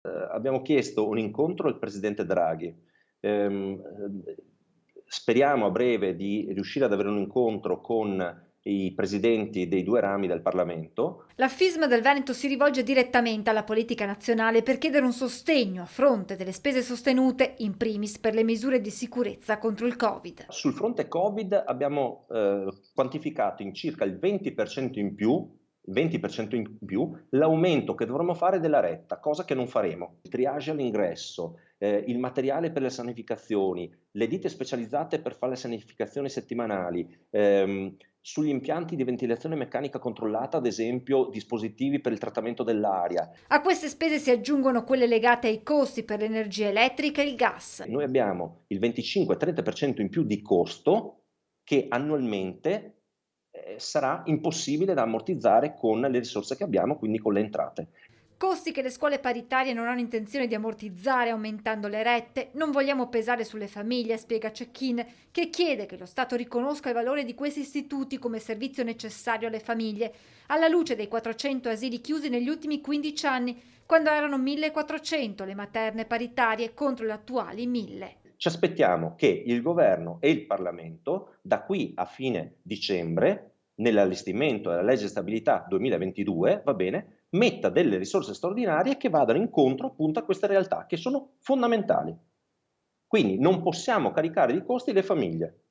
Abbiamo chiesto un incontro al presidente Draghi. Speriamo a breve di riuscire ad avere un incontro con i presidenti dei 2 rami del Parlamento. La FISM del Veneto si rivolge direttamente alla politica nazionale per chiedere un sostegno a fronte delle spese sostenute, in primis per le misure di sicurezza contro il Covid. Sul fronte Covid abbiamo, quantificato in circa il 20% in più, l'aumento che dovremmo fare della retta, cosa che non faremo. Il triage all'ingresso, il materiale per le sanificazioni, le ditte specializzate per fare le sanificazioni settimanali, sugli impianti di ventilazione meccanica controllata, ad esempio dispositivi per il trattamento dell'aria. A queste spese si aggiungono quelle legate ai costi per l'energia elettrica e il gas. Noi abbiamo il 25-30% in più di costo che annualmente sarà impossibile da ammortizzare con le risorse che abbiamo, quindi con le entrate. Costi che le scuole paritarie non hanno intenzione di ammortizzare aumentando le rette. Non vogliamo pesare sulle famiglie, spiega Cecchin, che chiede che lo Stato riconosca il valore di questi istituti come servizio necessario alle famiglie, alla luce dei 400 asili chiusi negli ultimi 15 anni, quando erano 1400 le materne paritarie contro le attuali 1000. Ci aspettiamo che il governo e il Parlamento, da qui a fine dicembre, nell'allestimento della legge di stabilità 2022, va bene, metta delle risorse straordinarie che vadano incontro appunto a queste realtà che sono fondamentali. Quindi non possiamo caricare di costi le famiglie.